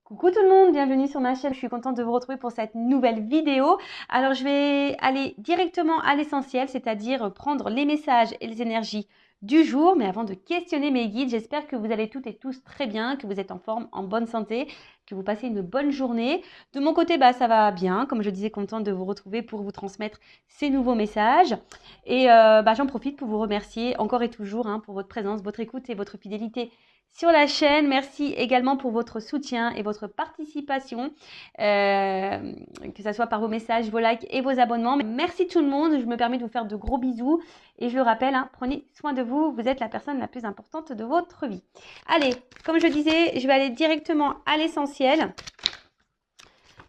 Coucou tout le monde, bienvenue sur ma chaîne. Je suis contente de vous retrouver pour cette nouvelle vidéo. Alors, je vais aller directement à l'essentiel, c'est-à-dire prendre les messages et les énergies du jour. Mais avant de questionner mes guides, j'espère que vous allez toutes et tous très bien, que vous êtes en forme, en bonne santé, que vous passez une bonne journée. De mon côté, ça va bien. Comme je disais, contente de vous retrouver pour vous transmettre ces nouveaux messages. Et j'en profite pour vous remercier encore et toujours pour votre présence, votre écoute et votre fidélité sur la chaîne. Merci également pour votre soutien et votre participation, que ce soit par vos messages, vos likes et vos abonnements. Merci tout le monde, je me permets de vous faire de gros bisous et je le rappelle, prenez soin de vous, vous êtes la personne la plus importante de votre vie. Allez, comme je disais, je vais aller directement à l'essentiel.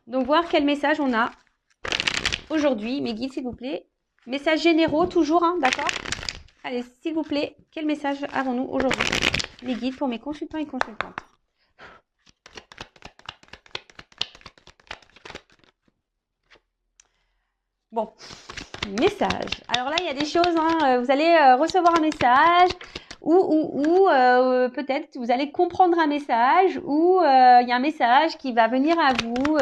Donc voir quel message on a aujourd'hui. Mes guides, s'il vous plaît. Messages généraux toujours, d'accord? Allez, s'il vous plaît, quel message avons-nous aujourd'hui? Les guides pour mes consultants et consultantes. Bon, message. Alors là, il y a des choses, vous allez recevoir un message ou peut-être vous allez comprendre un message ou il y a un message qui va venir à vous,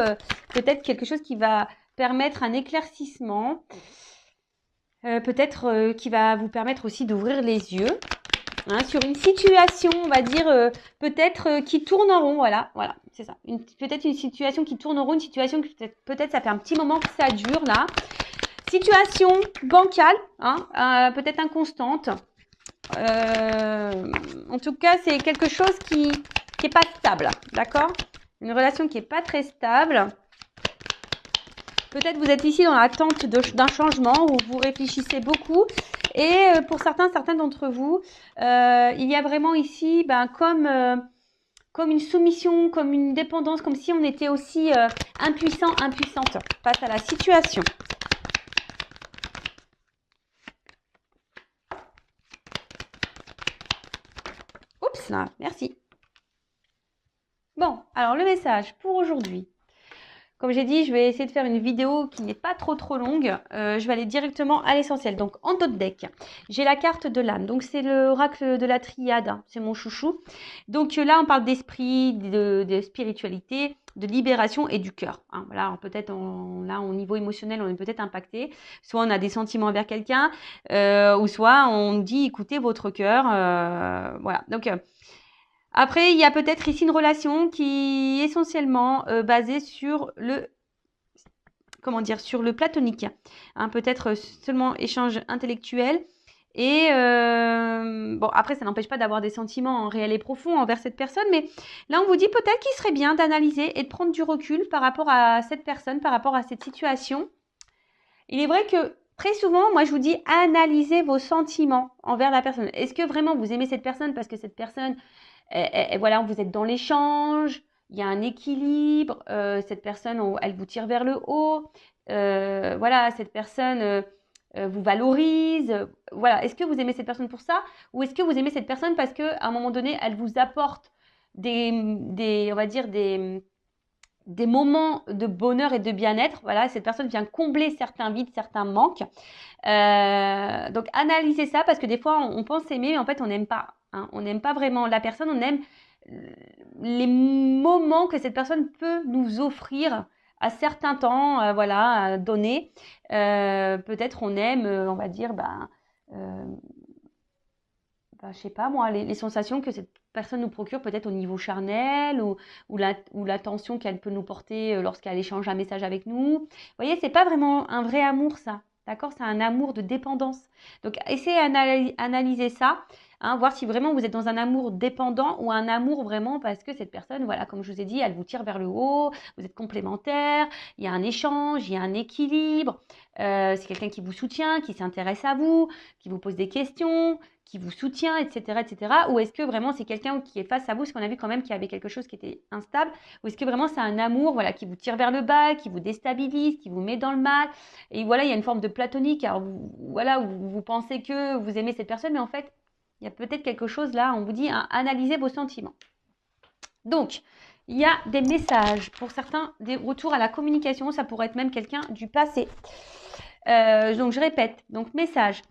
peut-être quelque chose qui va permettre un éclaircissement, peut-être qui va vous permettre aussi d'ouvrir les yeux. Sur une situation, on va dire, peut-être qui tourne en rond, voilà, c'est ça. Peut-être une situation qui tourne en rond, une situation que peut-être ça fait un petit moment que ça dure là. Situation bancale, peut-être inconstante. En tout cas, c'est quelque chose qui est pas stable, d'accord? Une relation qui est pas très stable. Peut-être vous êtes ici dans l'attente d'un changement où vous réfléchissez beaucoup. Et pour certains d'entre vous, il y a vraiment ici comme une soumission, comme une dépendance, comme si on était aussi impuissante face à la situation. Oups là, merci. Bon, alors le message pour aujourd'hui. Comme j'ai dit, je vais essayer de faire une vidéo qui n'est pas trop longue. Je vais aller directement à l'essentiel. Donc, en dos de deck, j'ai la carte de l'âme. Donc, c'est l'oracle de la triade. C'est mon chouchou. Donc, là, on parle d'esprit, de spiritualité, de libération et du cœur. Voilà, peut-être là, au niveau émotionnel, on est peut-être impacté. Soit on a des sentiments envers quelqu'un, ou soit on dit, écoutez votre cœur. Voilà, donc... Après, il y a peut-être ici une relation qui est essentiellement basée sur sur le platonique. Peut-être seulement échange intellectuel. Et bon, après, ça n'empêche pas d'avoir des sentiments réels et profonds envers cette personne. Mais là, on vous dit peut-être qu'il serait bien d'analyser et de prendre du recul par rapport à cette personne, par rapport à cette situation. Il est vrai que très souvent, moi, je vous dis analysez vos sentiments envers la personne. Est-ce que vraiment vous aimez cette personne parce que cette personne... Et voilà, vous êtes dans l'échange, il y a un équilibre, cette personne, elle vous tire vers le haut, voilà, cette personne vous valorise, voilà. Est-ce que vous aimez cette personne pour ça ou est-ce que vous aimez cette personne parce qu'à un moment donné, elle vous apporte on va dire des moments de bonheur et de bien-être. Voilà, cette personne vient combler certains vides, certains manques. Donc, analysez ça parce que des fois, on pense aimer, mais en fait, on n'aime pas. On n'aime pas vraiment la personne, on aime les moments que cette personne peut nous offrir à certains temps, voilà, donnés. Peut-être on aime, on va dire, je sais pas moi, les sensations que cette personne nous procure peut-être au niveau charnel ou l'attention qu'elle peut nous porter lorsqu'elle échange un message avec nous. Vous voyez, c'est pas vraiment un vrai amour ça, d'accord? C'est un amour de dépendance. Donc essayez d'analyser ça, voir si vraiment vous êtes dans un amour dépendant ou un amour vraiment parce que cette personne, voilà, comme je vous ai dit, elle vous tire vers le haut, vous êtes complémentaires, il y a un échange, il y a un équilibre, c'est quelqu'un qui vous soutient, qui s'intéresse à vous, qui vous pose des questions, qui vous soutient, etc., etc. Ou est-ce que vraiment c'est quelqu'un qui est face à vous, parce qu'on a vu quand même qu'il y avait quelque chose qui était instable, ou est-ce que vraiment c'est un amour, voilà, qui vous tire vers le bas, qui vous déstabilise, qui vous met dans le mal, et voilà, il y a une forme de platonique, alors voilà, vous pensez que vous aimez cette personne, mais en fait, il y a peut-être quelque chose là, on vous dit, analysez vos sentiments. Donc, il y a des messages, pour certains, des retours à la communication, ça pourrait être même quelqu'un du passé. Donc, je répète, donc message.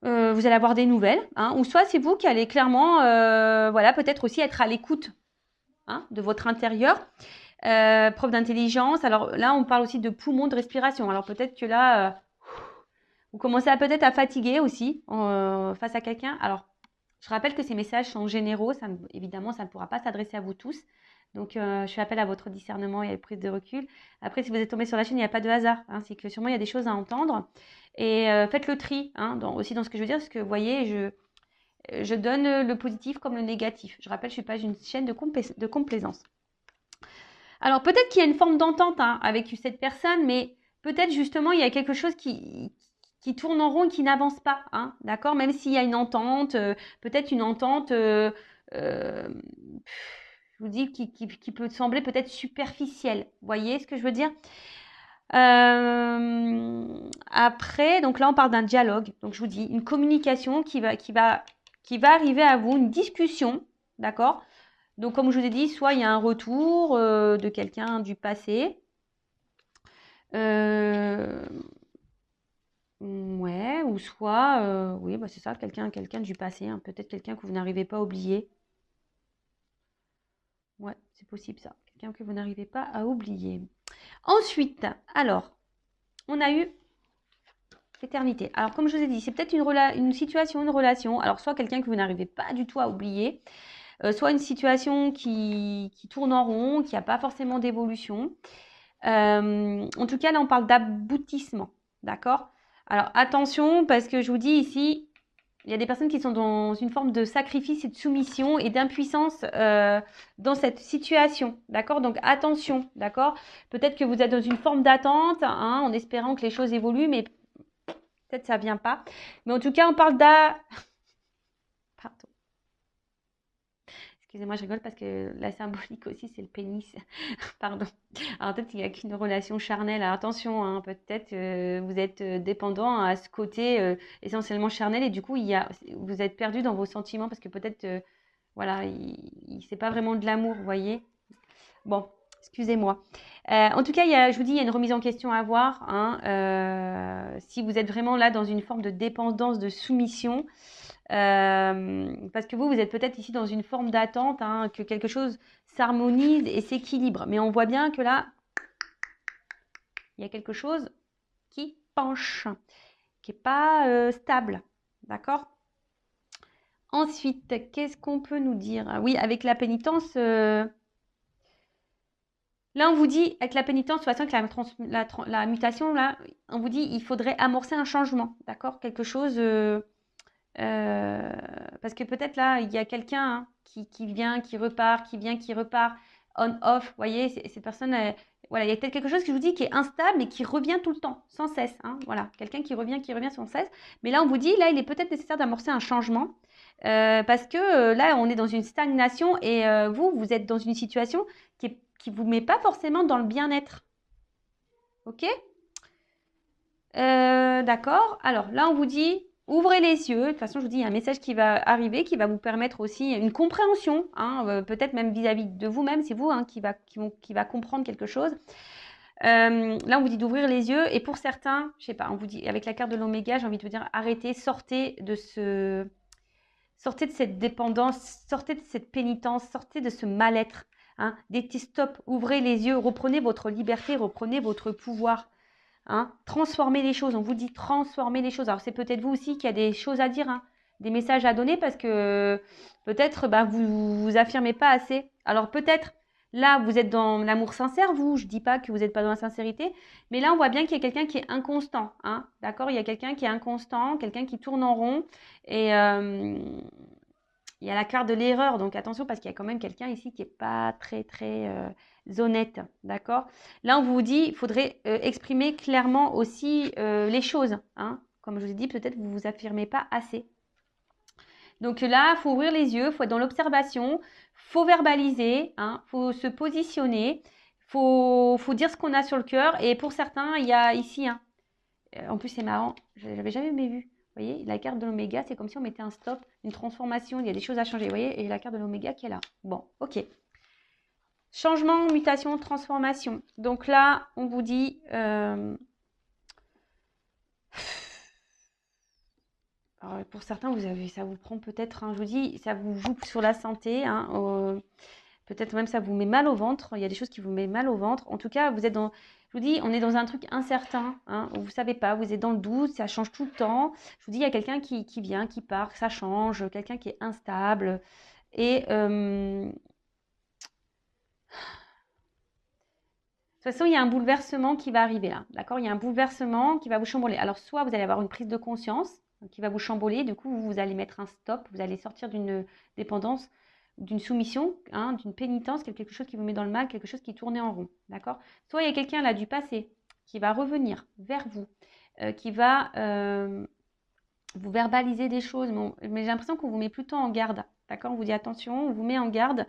Vous allez avoir des nouvelles, ou soit c'est vous qui allez clairement, voilà, peut-être aussi être à l'écoute hein, de votre intérieur. Preuve d'intelligence. Alors là, on parle aussi de poumons, de respiration. Alors peut-être que là, vous commencez peut-être à fatiguer aussi face à quelqu'un. Alors, je rappelle que ces messages sont généraux. Évidemment, ça ne pourra pas s'adresser à vous tous. Donc, je fais appel à votre discernement et à la prise de recul. Après, si vous êtes tombé sur la chaîne, il n'y a pas de hasard. Hein, c'est que sûrement, il y a des choses à entendre. Et faites le tri hein, aussi dans ce que je veux dire. Parce que, vous voyez, je donne le positif comme le négatif. Je rappelle, je ne suis pas une chaîne de complaisance. Alors, peut-être qu'il y a une forme d'entente hein, avec cette personne, mais peut-être justement, il y a quelque chose qui tourne en rond et qui n'avance pas. Hein, d'accord. Même s'il y a une entente, peut-être une entente, je vous dis, qui peut sembler peut-être superficielle. Vous voyez ce que je veux dire? Après, donc là, on parle d'un dialogue. Donc, je vous dis, une communication qui va arriver à vous, une discussion, d'accord? Donc, comme je vous ai dit, soit il y a un retour de quelqu'un du passé. Ouais, ou soit, oui, bah c'est ça, quelqu'un du passé, hein, peut-être quelqu'un que vous n'arrivez pas à oublier. Ouais, c'est possible ça. Quelqu'un que vous n'arrivez pas à oublier. Ensuite, alors, on a eu l'éternité. Alors, comme je vous ai dit, c'est peut-être une situation, une relation. Alors, soit quelqu'un que vous n'arrivez pas du tout à oublier, soit une situation qui tourne en rond, qui n'a pas forcément d'évolution. En tout cas, là, on parle d'aboutissement. D'accord? Alors, attention, parce que je vous dis ici, il y a des personnes qui sont dans une forme de sacrifice et de soumission et d'impuissance dans cette situation. D'accord? Donc, attention. D'accord? Peut-être que vous êtes dans une forme d'attente, hein, en espérant que les choses évoluent, mais peut-être ça ne vient pas. Mais en tout cas, on parle Pardon. Excusez-moi, je rigole parce que la symbolique aussi, c'est le pénis. Pardon. Alors peut-être qu'il n'y a qu'une relation charnelle. Alors, attention, hein, peut-être vous êtes dépendant à ce côté essentiellement charnel et du coup, vous êtes perdu dans vos sentiments parce que peut-être, voilà, c'est pas vraiment de l'amour, vous voyez. Bon, excusez-moi. En tout cas, je vous dis, il y a une remise en question à avoir. Hein, si vous êtes vraiment là dans une forme de dépendance, de soumission, parce que vous êtes peut-être ici dans une forme d'attente, hein, que quelque chose s'harmonise et s'équilibre. Mais on voit bien que là, il y a quelque chose qui penche, qui n'est pas stable. D'accord? Ensuite, qu'est-ce qu'on peut nous dire? Ah oui, avec la pénitence, là on vous dit, avec la pénitence, de toute façon, avec la mutation, là, on vous dit, il faudrait amorcer un changement. D'accord? Quelque chose... parce que peut-être là, il y a quelqu'un hein, qui vient, qui repart, qui vient, qui repart, on-off. Vous voyez, cette personne, voilà, il y a peut-être quelque chose que je vous dis qui est instable et qui revient tout le temps, sans cesse. Hein, voilà, quelqu'un qui revient sans cesse. Mais là, on vous dit, là, il est peut-être nécessaire d'amorcer un changement. Parce que là, on est dans une stagnation et vous êtes dans une situation qui vous met pas forcément dans le bien-être. Ok? D'accord. Alors là, on vous dit, ouvrez les yeux. De toute façon, je vous dis, il y a un message qui va arriver, qui va vous permettre aussi une compréhension, hein, peut-être même vis-à-vis de vous-même. C'est vous hein, qui va comprendre quelque chose. Là, on vous dit d'ouvrir les yeux. Et pour certains, je sais pas, on vous dit, avec la carte de l'oméga, j'ai envie de vous dire, arrêtez, sortez de cette dépendance, sortez de cette pénitence, sortez de ce mal-être. Hein. Dites stop, ouvrez les yeux, reprenez votre liberté, reprenez votre pouvoir. Hein, transformer les choses, on vous dit transformer les choses. Alors c'est peut-être vous aussi qui a des choses à dire, hein, des messages à donner parce que peut-être vous affirmez pas assez. Alors peut-être là vous êtes dans l'amour sincère, vous, je dis pas que vous n'êtes pas dans la sincérité, mais là on voit bien qu'il y a quelqu'un qui est inconstant. Hein, d'accord? Il y a quelqu'un qui est inconstant, quelqu'un qui tourne en rond et il y a la carte de l'erreur, donc attention parce qu'il y a quand même quelqu'un ici qui n'est pas très très honnête, d'accord? Là, on vous dit, il faudrait exprimer clairement aussi les choses. Hein. Comme je vous ai dit, peut-être vous ne vous affirmez pas assez. Donc là, il faut ouvrir les yeux, il faut être dans l'observation, il faut verbaliser, il faut se positionner, il faut dire ce qu'on a sur le cœur. Et pour certains, il y a ici, en plus c'est marrant, je n'avais jamais vu. Vous voyez, la carte de l'oméga, c'est comme si on mettait un stop, une transformation, il y a des choses à changer. Vous voyez, et la carte de l'oméga qui est là. Bon, ok. Changement, mutation, transformation. Donc là, on vous dit... Alors, pour certains, ça vous prend peut-être, je vous dis, ça vous joue sur la santé. Peut-être même ça vous met mal au ventre. Il y a des choses qui vous mettent mal au ventre. En tout cas, vous êtes dans, je vous dis, on est dans un truc incertain. Hein, vous ne savez pas, vous êtes dans le doute, ça change tout le temps. Je vous dis, il y a quelqu'un qui vient, qui part, ça change, quelqu'un qui est instable. Et de toute façon, il y a un bouleversement qui va arriver là. D'accord? Il y a un bouleversement qui va vous chambouler. Alors, soit vous allez avoir une prise de conscience qui va vous chambouler. Du coup, vous allez mettre un stop. Vous allez sortir d'une dépendance, d'une soumission, hein, d'une pénitence, quelque chose qui vous met dans le mal, quelque chose qui tournait en rond. D'accord? Soit il y a quelqu'un là du passé qui va revenir vers vous, qui va vous verbaliser des choses. Mais j'ai l'impression qu'on vous met plutôt en garde. D'accord? On vous dit attention, on vous met en garde.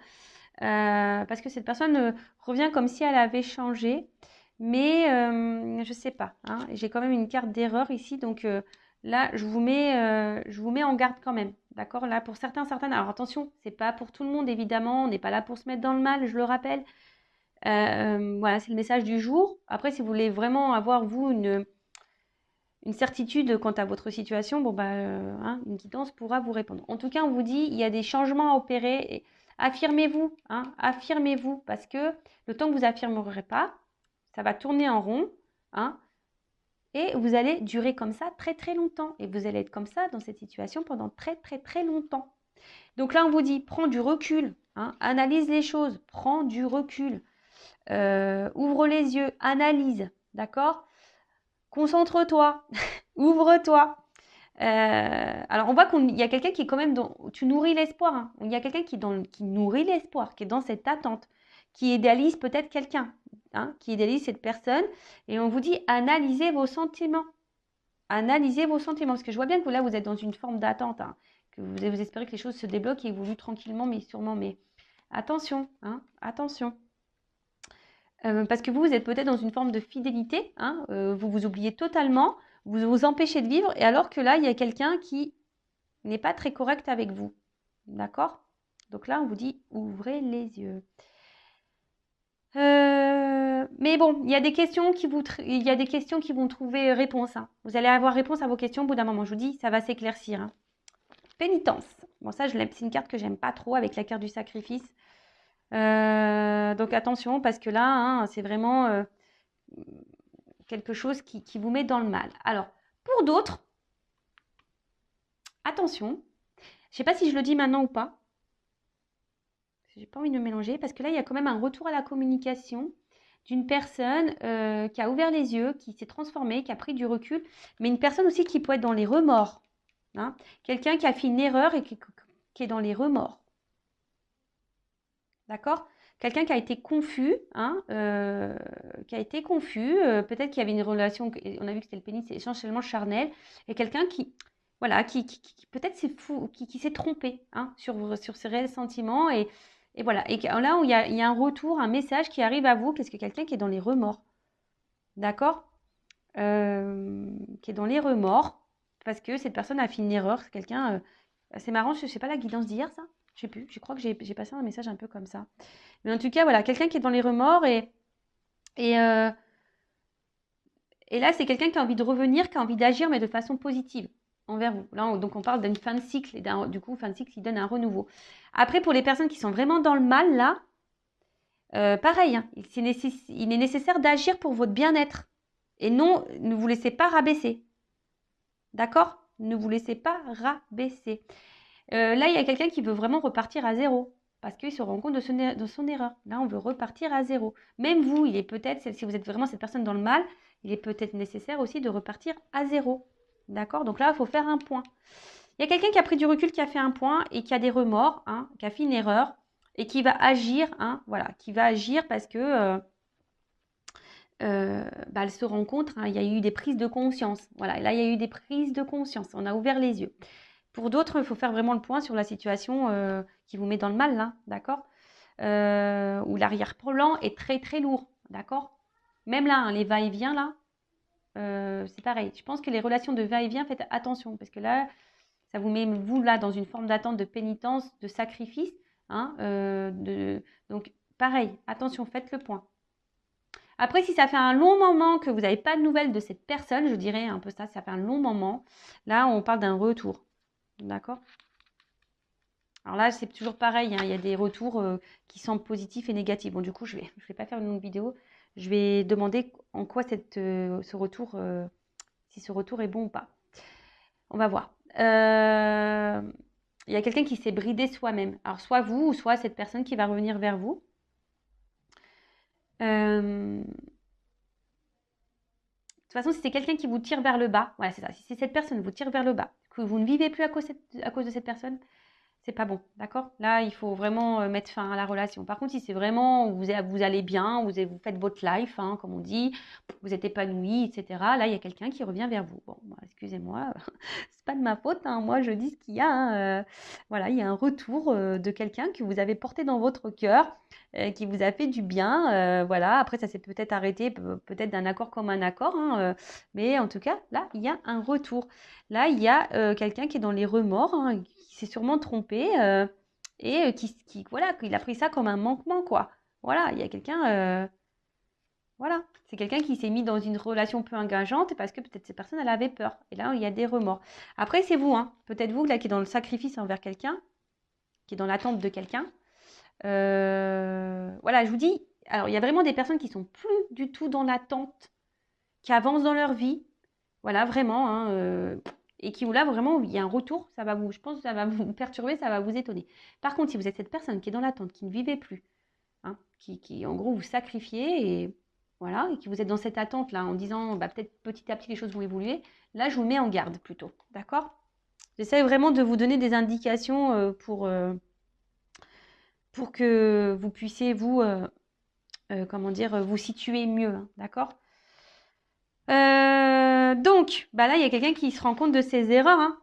Parce que cette personne revient comme si elle avait changé. Mais je ne sais pas. Hein, j'ai quand même une carte d'erreur ici. Donc là, je vous mets en garde quand même. D'accord? Là, pour certaines. Alors attention, ce n'est pas pour tout le monde, évidemment. On n'est pas là pour se mettre dans le mal, je le rappelle. Voilà, c'est le message du jour. Après, si vous voulez vraiment avoir, vous, une certitude quant à votre situation, bon, hein, une guidance pourra vous répondre. En tout cas, on vous dit, il y a des changements à opérer. Et affirmez-vous, hein, affirmez-vous, parce que le temps que vous affirmerez pas, ça va tourner en rond, hein, et vous allez durer comme ça très très longtemps. Et vous allez être comme ça dans cette situation pendant très très très longtemps. Donc là, on vous dit, prends du recul, hein, analyse les choses, prends du recul, ouvre les yeux, analyse, d'accord? Concentre-toi, ouvre-toi. Alors, on voit qu'il y a quelqu'un qui est quand même dans... Tu nourris l'espoir. Hein. Il y a quelqu'un qui nourrit l'espoir, qui est dans cette attente, qui idéalise peut-être quelqu'un, hein, qui idéalise cette personne. Et on vous dit, analysez vos sentiments. Analysez vos sentiments. Parce que je vois bien que là, vous êtes dans une forme d'attente, hein, que vous espérez que les choses se débloquent et évoluent tranquillement, mais sûrement. Mais attention, hein, attention. Parce que vous êtes peut-être dans une forme de fidélité, hein, vous vous oubliez totalement, vous vous empêchez de vivre, et alors que là, il y a quelqu'un qui n'est pas très correct avec vous. D'accord? Donc là, on vous dit, ouvrez les yeux. Mais bon, il y a des questions qui vont trouver réponse. Hein. Vous allez avoir réponse à vos questions au bout d'un moment. Je vous dis, ça va s'éclaircir. Hein. Pénitence. Bon, ça, c'est une carte que j'aime pas trop avec la carte du sacrifice. Donc attention, parce que là, hein, c'est vraiment quelque chose qui vous met dans le mal. Alors, pour d'autres, attention, je ne sais pas si je le dis maintenant ou pas. J'ai pas envie de me mélanger, parce que là, il y a quand même un retour à la communication d'une personne qui a ouvert les yeux, qui s'est transformée, qui a pris du recul, mais une personne aussi qui peut être dans les remords. Hein. Quelqu'un qui a fait une erreur et qui est dans les remords. D'accord? Quelqu'un qui a été confus, hein, peut-être qu'il y avait une relation, on a vu que c'était le pénis, c'est essentiellement charnel, et quelqu'un qui, voilà, qui peut-être c'est fou, qui s'est trompé, hein, sur ses réels sentiments, et voilà. Et là, où il y a un retour, un message qui arrive à vous, qu'est-ce que quelqu'un qui est dans les remords, d'accord? Qui est dans les remords, parce que cette personne a fait une erreur, c'est quelqu'un, c'est marrant, je ne sais pas la guidance d'hier, ça? Je sais plus, je crois que j'ai passé un message un peu comme ça. Mais en tout cas, voilà, quelqu'un qui est dans les remords et là, c'est quelqu'un qui a envie de revenir, qui a envie d'agir, mais de façon positive envers vous. Là, donc, on parle d'une fin de cycle et du coup, fin de cycle qui donne un renouveau. Après, pour les personnes qui sont vraiment dans le mal, là, pareil, hein, il est nécessaire d'agir pour votre bien-être. Et non, ne vous laissez pas rabaisser. D'accord? Ne vous laissez pas rabaisser. Là, il y a quelqu'un qui veut vraiment repartir à zéro parce qu'il se rend compte de son erreur. Là, on veut repartir à zéro. Même vous, il est peut-être, si vous êtes vraiment cette personne dans le mal, il est peut-être nécessaire aussi de repartir à zéro. D'accord? Donc là, il faut faire un point. Il y a quelqu'un qui a pris du recul, qui a fait un point et qui a des remords, hein, qui a fait une erreur et qui va agir, hein, voilà, qui va agir parce que elle se rencontre, hein, il y a eu des prises de conscience. Voilà, là, il y a eu des prises de conscience. On a ouvert les yeux. Pour d'autres, il faut faire vraiment le point sur la situation qui vous met dans le mal, là, d'accord? Où l'arrière-plan est très, très lourd, d'accord? Même là, hein, les va-et-vient, là, c'est pareil. Je pense que les relations de va-et-vient, faites attention, parce que là, ça vous met, vous, là, dans une forme d'attente, de pénitence, de sacrifice. Hein, donc, pareil, attention, faites le point. Après, si ça fait un long moment que vous n'avez pas de nouvelles de cette personne, je dirais un peu ça fait un long moment, là, on parle d'un retour. D'accord? Alors là, c'est toujours pareil, hein, il y a des retours qui semblent positifs et négatifs. Bon, du coup, je vais pas faire une longue vidéo. Je vais demander en quoi ce retour, si ce retour est bon ou pas. On va voir. Il y a quelqu'un qui s'est bridé soi-même. Alors, soit vous, ou soit cette personne qui va revenir vers vous. De toute façon, si c'est quelqu'un qui vous tire vers le bas, voilà, c'est ça. Si c'est cette personne vous tire vers le bas, que vous ne vivez plus à cause de cette personne, c'est pas bon, d'accord? Là, il faut vraiment mettre fin à la relation. Par contre, si c'est vraiment vous allez bien, vous faites votre life, hein, comme on dit, vous êtes épanoui, etc. Là, il y a quelqu'un qui revient vers vous. Bon, excusez-moi, c'est pas de ma faute, hein. Moi, je dis ce qu'il y a, hein. Voilà, il y a un retour de quelqu'un que vous avez porté dans votre cœur, qui vous a fait du bien. Voilà, après, ça s'est peut-être arrêté, peut-être d'un accord comme un accord, hein, mais en tout cas, là, il y a un retour. Là, il y a quelqu'un qui est dans les remords, hein, qui s'est sûrement trompé et voilà, qu'il a pris ça comme un manquement, quoi. Voilà, il y a quelqu'un, voilà, c'est quelqu'un qui s'est mis dans une relation peu engageante parce que peut-être cette personne, elle avait peur. Et là, il y a des remords. Après, c'est vous, hein. Peut-être vous, là, qui est dans le sacrifice envers quelqu'un, qui est dans l'attente de quelqu'un. Voilà, je vous dis, alors, il y a vraiment des personnes qui sont plus du tout dans l'attente, qui avancent dans leur vie. Voilà, vraiment, hein, et qui, là, vraiment, il y a un retour, je pense que ça va vous perturber, ça va vous étonner. Par contre, si vous êtes cette personne qui est dans l'attente, qui ne vivait plus, hein, qui, en gros, vous sacrifiez, et voilà, et qui vous êtes dans cette attente-là, en disant, bah, peut-être petit à petit, les choses vont évoluer, là, je vous mets en garde, plutôt, d'accord? J'essaie vraiment de vous donner des indications pour que vous puissiez, vous, comment dire, vous situer mieux, hein, d'accord? Donc, bah là, il y a quelqu'un qui se rend compte de ses erreurs, hein.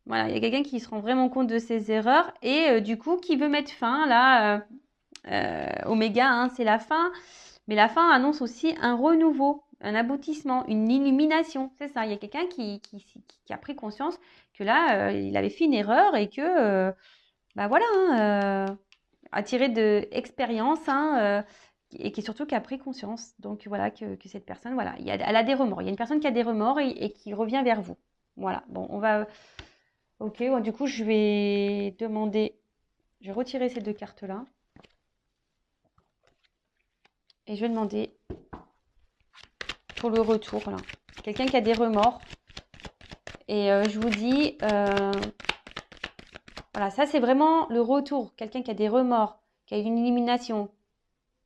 Voilà, il y a quelqu'un qui se rend vraiment compte de ses erreurs et du coup, qui veut mettre fin, là, Oméga, hein, c'est la fin. Mais la fin annonce aussi un renouveau, un aboutissement, une illumination. C'est ça, il y a quelqu'un qui a pris conscience que là, il avait fait une erreur et que, bah voilà, hein, a tiré de expérience, hein, et qui surtout qui a pris conscience. Donc voilà, que cette personne, voilà, elle a des remords. Il y a une personne qui a des remords et qui revient vers vous. Voilà, bon, on va... Ok, bon, du coup, je vais retirer ces deux cartes-là. Et je vais demander pour le retour, là. Quelqu'un qui a des remords. Et je vous dis, voilà, ça c'est vraiment le retour. Quelqu'un qui a des remords, qui a une élimination,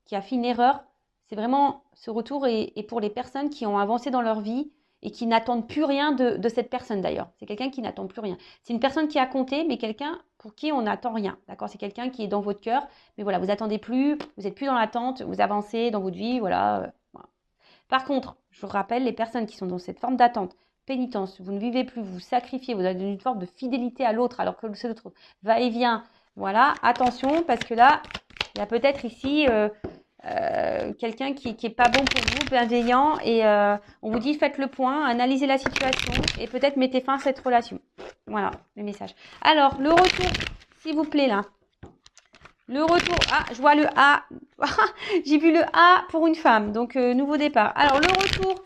qui a fait une erreur. C'est vraiment ce retour est pour les personnes qui ont avancé dans leur vie et qui n'attendent plus rien de cette personne d'ailleurs. C'est quelqu'un qui n'attend plus rien. C'est une personne qui a compté, mais quelqu'un pour qui on n'attend rien. D'accord? C'est quelqu'un qui est dans votre cœur, mais voilà, vous attendez plus, vous n'êtes plus dans l'attente, vous avancez dans votre vie, voilà, voilà. Par contre, je vous rappelle, les personnes qui sont dans cette forme d'attente, pénitence, vous ne vivez plus, vous sacrifiez, vous avez une forme de fidélité à l'autre, alors que l'autre va et vient. Voilà, attention, parce que là, il y a peut-être ici quelqu'un qui est pas bon pour vous, bienveillant, et on vous dit faites le point, analysez la situation et peut-être mettez fin à cette relation. Voilà le message. Alors, le retour, s'il vous plaît, là. Le retour, ah, je vois le A. J'ai vu le A pour une femme, donc nouveau départ. Alors, le retour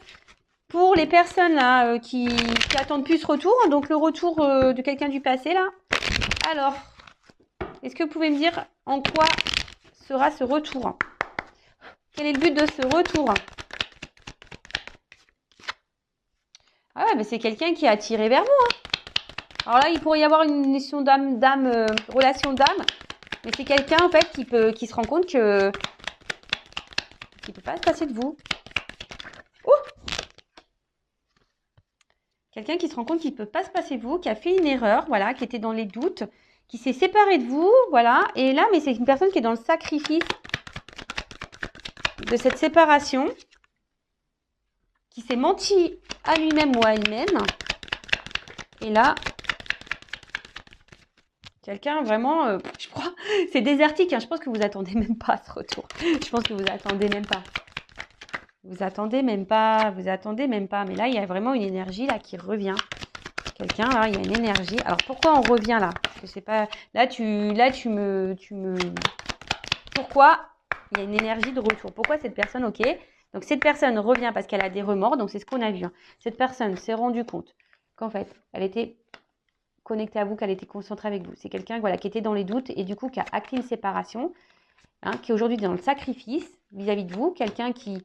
pour les personnes là qui attendent plus ce retour, donc le retour de quelqu'un du passé, là. Alors, est-ce que vous pouvez me dire en quoi sera ce retour ? Quel est le but de ce retour? Ah ouais, mais c'est quelqu'un qui est attiré vers vous, hein. Alors là, il pourrait y avoir une relation relation d'âme, mais c'est quelqu'un en fait qui se rend compte que qui peut pas se passer de vous. Quelqu'un qui se rend compte qu'il peut pas se passer de vous, qui a fait une erreur, voilà, qui était dans les doutes, qui s'est séparé de vous, voilà. Et là, mais c'est une personne qui est dans le sacrifice de cette séparation, qui s'est menti à lui-même ou à elle-même. Et là, quelqu'un vraiment, je crois, c'est désertique, hein. Je pense que vous attendez même pas à ce retour. Je pense que vous attendez même pas. Vous attendez même pas. Mais là, il y a vraiment une énergie là qui revient. Quelqu'un, là, il y a une énergie. Alors, pourquoi on revient là? Parce que c'est pas... Là, tu me... Pourquoi il y a une énergie de retour? Pourquoi cette personne, ok? Donc, cette personne revient parce qu'elle a des remords. Donc, c'est ce qu'on a vu, hein. Cette personne s'est rendue compte qu'en fait, elle était connectée à vous, qu'elle était concentrée avec vous. C'est quelqu'un voilà, qui était dans les doutes et du coup qui a acté une séparation, hein, qui est aujourd'hui dans le sacrifice vis-à-vis de vous, quelqu'un qui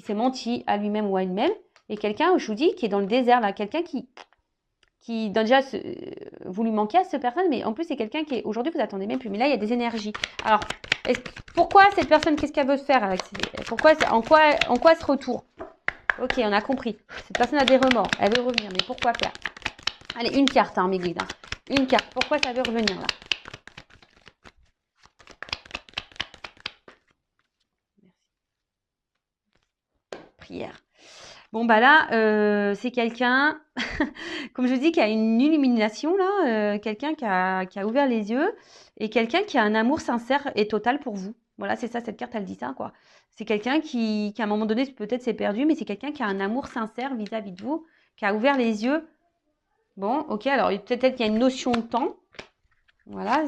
s'est menti à lui-même ou à elle-même, et quelqu'un, je vous dis, qui est dans le désert, là, quelqu'un qui déjà, vous lui manquez à cette personne, mais en plus, c'est quelqu'un qui est, aujourd'hui, vous attendez même plus, mais là, il y a des énergies. Alors, pourquoi cette personne, qu'est-ce qu'elle veut faire avec pourquoi, en quoi ce retour? Ok, on a compris. Cette personne a des remords, elle veut revenir, mais pourquoi faire? Allez, une carte, hein, mes guides. Hein. Une carte, pourquoi ça veut revenir, là? Merci. Prière. Bon, bah là, c'est quelqu'un, comme je dis, qui a une illumination, là, quelqu'un qui a ouvert les yeux et quelqu'un qui a un amour sincère et total pour vous. Voilà, c'est ça, cette carte, elle dit ça, quoi. C'est quelqu'un qui, à un moment donné, peut-être s'est perdu, mais c'est quelqu'un qui a un amour sincère vis-à-vis de vous, qui a ouvert les yeux. Bon, ok, alors peut-être qu'il y a une notion de temps. Voilà,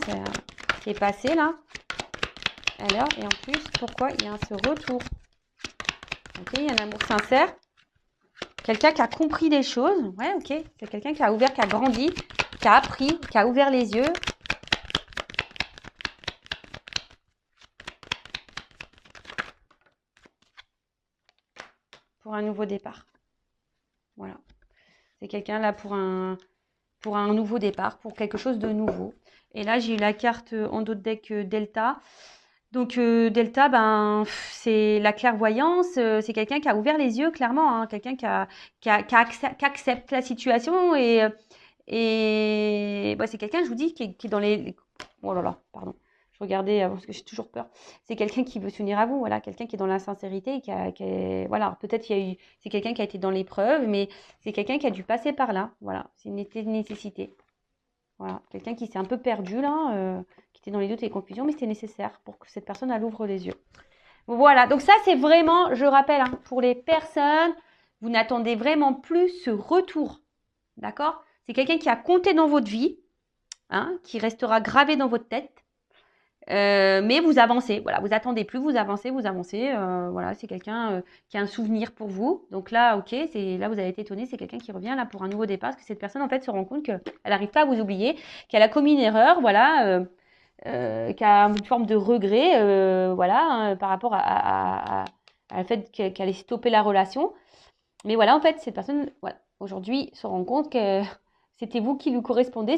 c'est passé, là. Alors, et en plus, pourquoi il y a ce retour? Ok, il y a un amour sincère. Quelqu'un qui a compris des choses. Ouais, ok. C'est quelqu'un qui a ouvert, qui a grandi, qui a appris, qui a ouvert les yeux. Pour un nouveau départ. Voilà. C'est quelqu'un là pour un nouveau départ, pour quelque chose de nouveau. Et là, j'ai eu la carte en dos de deck Delta. Donc, Delta, ben, c'est la clairvoyance. C'est quelqu'un qui a ouvert les yeux, clairement. Hein, quelqu'un qui accepte la situation. Et bah, c'est quelqu'un, je vous dis, qui est dans les... Oh là là, pardon. Je regardais parce que j'ai toujours peur. C'est quelqu'un qui veut s'unir à vous, voilà, quelqu'un qui est dans la sincérité, voilà, peut-être c'est quelqu'un qui a été dans l'épreuve, mais c'est quelqu'un qui a dû passer par là, voilà, c'est une nécessité, voilà, quelqu'un qui s'est un peu perdu là, qui était dans les doutes et les confusions, mais c'était nécessaire pour que cette personne elle ouvre les yeux. Voilà, donc ça c'est vraiment, je rappelle, hein, pour les personnes, vous n'attendez vraiment plus ce retour, d'accord? C'est quelqu'un qui a compté dans votre vie, hein, qui restera gravé dans votre tête. Mais vous avancez, voilà, vous attendez plus, vous avancez, voilà, c'est quelqu'un qui a un souvenir pour vous. Donc là, ok, là vous avez été étonné, c'est quelqu'un qui revient là pour un nouveau départ, parce que cette personne en fait se rend compte qu'elle n'arrive pas à vous oublier, qu'elle a commis une erreur, voilà, qui a une forme de regret, voilà, hein, par rapport à le fait qu'elle ait stoppé la relation. Mais voilà, en fait, cette personne, voilà, aujourd'hui, se rend compte que c'était vous qui lui correspondez.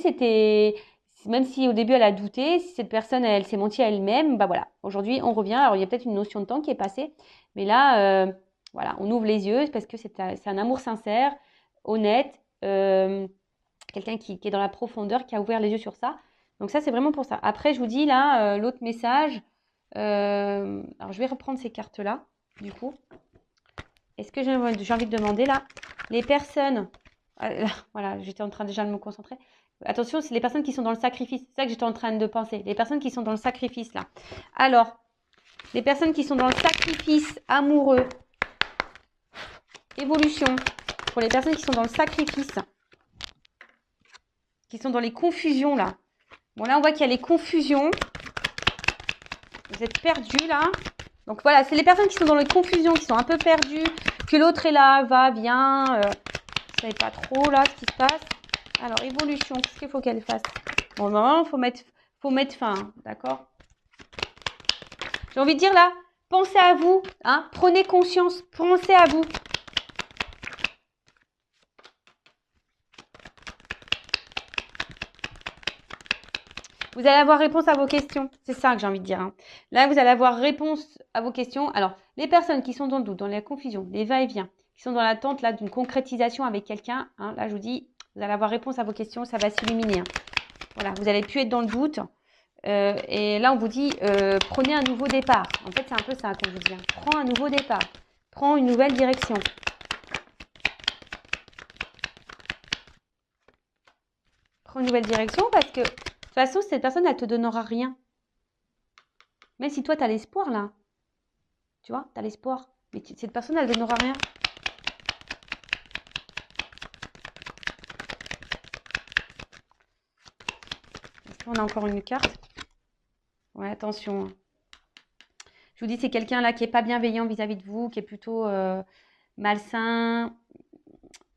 Même si au début elle a douté, si cette personne, elle s'est mentie à elle-même, bah voilà. Aujourd'hui, on revient. Alors, il y a peut-être une notion de temps qui est passée. Mais là, voilà, on ouvre les yeux parce que c'est un amour sincère, honnête, quelqu'un qui est dans la profondeur, qui a ouvert les yeux sur ça. Donc ça, c'est vraiment pour ça. Après, je vous dis là, l'autre message. Alors, je vais reprendre ces cartes-là, du coup. Est-ce que j'ai envie de demander là, les personnes, voilà, j'étais en train déjà de me concentrer. Attention, c'est les personnes qui sont dans le sacrifice. C'est ça que j'étais en train de penser. Les personnes qui sont dans le sacrifice là. Alors, les personnes qui sont dans le sacrifice amoureux, évolution. Pour les personnes qui sont dans le sacrifice, qui sont dans les confusions là. Bon là, on voit qu'il y a les confusions. Vous êtes perdus là. Donc voilà, c'est les personnes qui sont dans les confusions, qui sont un peu perdues, que l'autre est là, va, vient, vous ne savez pas trop là ce qui se passe. Alors, évolution, qu'est-ce qu'il faut qu'elle fasse? Bon, normalement, faut mettre fin, d'accord? J'ai envie de dire là, pensez à vous, hein, prenez conscience, pensez à vous. Vous allez avoir réponse à vos questions. C'est ça que j'ai envie de dire. Hein. Là, vous allez avoir réponse à vos questions. Alors, les personnes qui sont dans le doute, dans la confusion, les va-et-vient, qui sont dans l'attente là d'une concrétisation avec quelqu'un, hein, là, je vous dis, vous allez avoir réponse à vos questions, ça va s'illuminer. Hein. Voilà, vous allez plus être dans le doute. Et là, on vous dit, prenez un nouveau départ. En fait, c'est un peu ça qu'on vous dit. Hein. Prends un nouveau départ. Prends une nouvelle direction. Prends une nouvelle direction parce que... De toute façon, cette personne, elle te donnera rien. Même si toi, tu as l'espoir, là. Tu vois, tu as l'espoir. Mais cette personne, elle ne donnera rien. Est-ce qu'on a encore une carte? Ouais, attention. Je vous dis, c'est quelqu'un là qui n'est pas bienveillant vis-à-vis de vous, qui est plutôt malsain.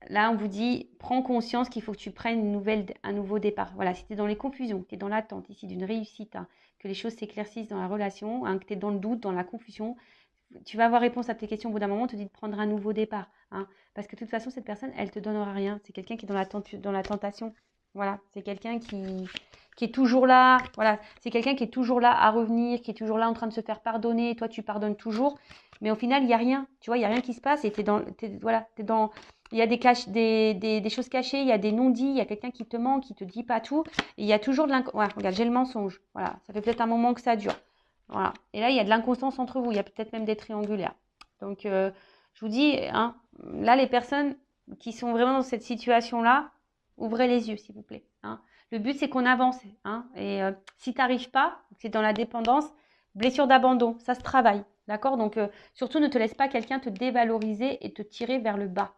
Là, on vous dit, prends conscience qu'il faut que tu prennes un nouveau départ. Voilà, si tu es dans les confusions, que tu es dans l'attente ici d'une réussite, hein, que les choses s'éclaircissent dans la relation, hein, que tu es dans le doute, dans la confusion, tu vas avoir réponse à tes questions au bout d'un moment, on te dit de prendre un nouveau départ. Hein, parce que de toute façon, cette personne, elle te donnera rien. C'est quelqu'un qui est dans la tentation. Voilà, c'est quelqu'un qui est toujours là. Voilà, c'est quelqu'un qui est toujours là à revenir, qui est toujours là en train de se faire pardonner. Et toi, tu pardonnes toujours. Mais au final, il n'y a rien. Tu vois, il n'y a rien qui se passe. Et voilà, il y a des choses cachées, il y a des non-dits, il y a quelqu'un qui te ment, qui te dit pas tout. Et il y a toujours de l'inconscience. Ouais, regarde, j'ai le mensonge. Voilà, ça fait peut-être un moment que ça dure. Voilà. Et là, il y a de l'inconstance entre vous. Il y a peut-être même des triangulaires. Donc, je vous dis, hein, là, les personnes qui sont vraiment dans cette situation-là, ouvrez les yeux, s'il vous plaît. Hein. Le but, c'est qu'on avance. Hein. Et si tu n'arrives pas, c'est dans la dépendance, blessure d'abandon, ça se travaille. D'accord. Donc, surtout, ne te laisse pas quelqu'un te dévaloriser et te tirer vers le bas.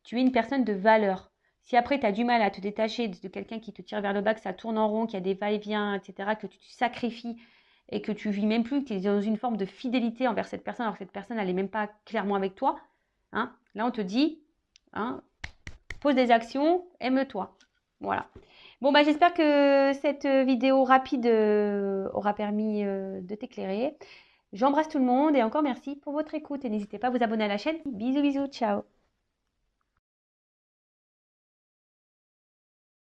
Tu es une personne de valeur. Si après, tu as du mal à te détacher de quelqu'un qui te tire vers le bas, que ça tourne en rond, qu'il y a des va-et-vient, etc., que tu te sacrifies et que tu vis même plus, que tu es dans une forme de fidélité envers cette personne, alors que cette personne, elle n'est même pas clairement avec toi, hein, là, on te dit, hein, pose des actions, aime-toi. Voilà. Bon, bah, j'espère que cette vidéo rapide aura permis de t'éclairer. J'embrasse tout le monde et encore merci pour votre écoute. Et n'hésitez pas à vous abonner à la chaîne. Bisous, bisous, ciao.